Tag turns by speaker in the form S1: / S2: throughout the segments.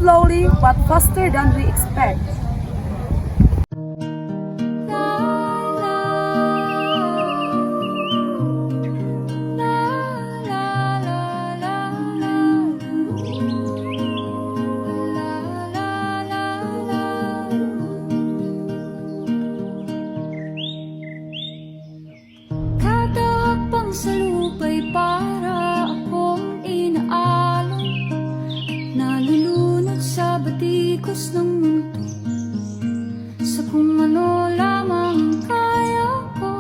S1: slowly but faster than we expect.
S2: Kada hakbang sa lupa'y para akong inaalon, nalulunod sa batikos ng mundo, sa kung ano lamang kaya ko.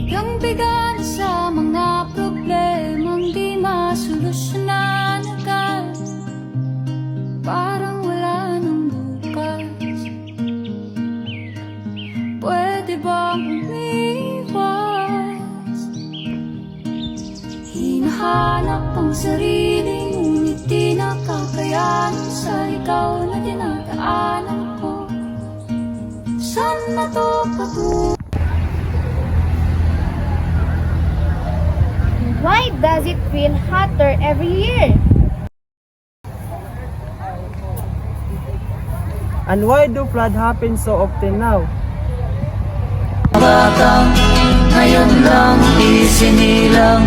S2: Bigang-biga na sa mga problemang di masolusyonan agad, parang wala nang bukas. Pwede bang umiwas? Hinahanap ang sarili, ngunit di nakakayanan sa ikaw na dinadaanan ko. Saan na to patungo?
S3: Why does it feel hotter every year?
S4: And why do flood happen so often now?
S5: Batang ngayon lang isinilang,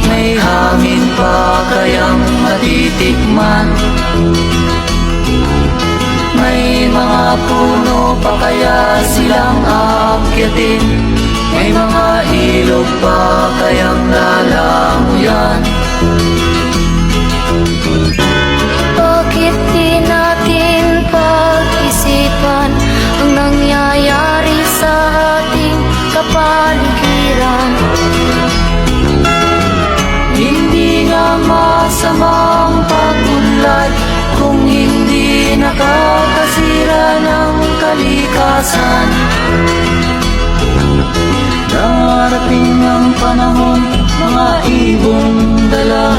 S5: may hangin pa kayang matitikman, may mga puno pa kaya silang aakyatin, may mga ilog pa kayang lalanguyan.
S2: Bakit di natin pag-isipan ang nangyayari sa ating kapaligiran?
S5: Hindi nga masamang pag-unlad kung hindi nakakasira ng kalikasan. Darating ang panahon, mga ibong dala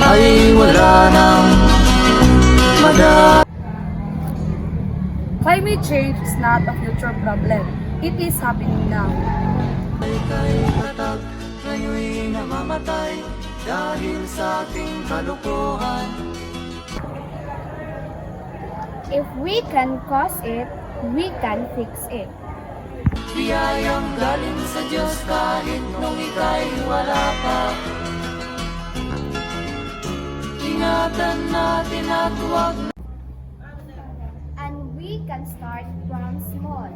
S5: ay wala nang madala.
S1: Climate change is not a future problem. It is happening now.
S5: Kay katag, ngayon'y namamatay dahil sa ating kalukuhan.
S3: If we can cause it, we can fix it.
S5: Biyayang galing sa Diyos kahit nung ika'y wala pa. Ingatan natin at huwag
S3: And we can start from small.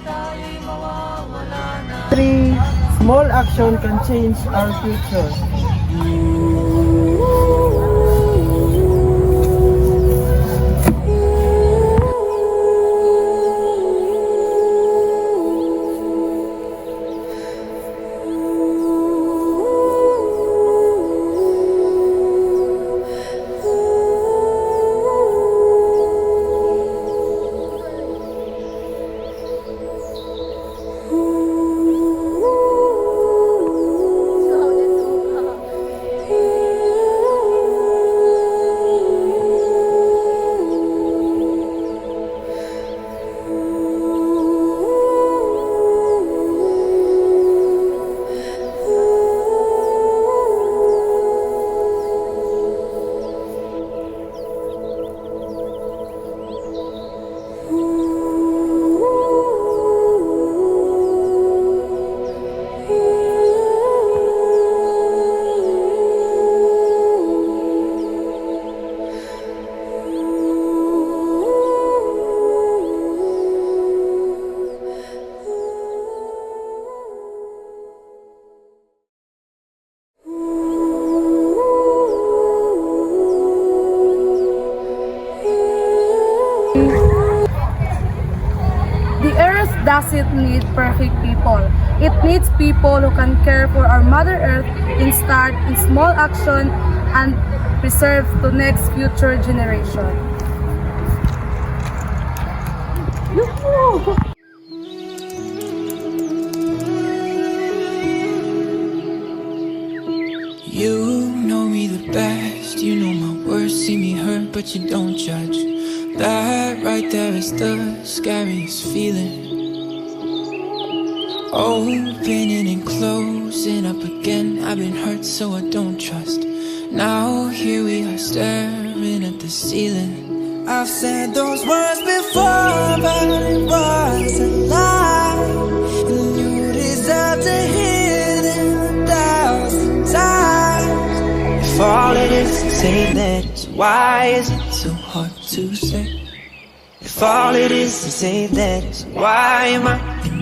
S5: tayo'y mawawala na.
S4: 3. Small action can change our future.
S1: The earth doesn't need perfect people. It needs people who can care for our Mother Earth and start in small action and preserve to next future generation.
S6: You know me the best, you know my worst, see me hurt but you don't judge. That right there is the scariest feeling. Opening and closing up again. I've been hurt so I don't trust. Now here we are staring at the ceiling.
S5: I've said those words before, but it was a lie. And you deserve to hear them 1,000 times.
S6: If all it is to say that is, why is it so hard to say? If all it is to say that is, why am I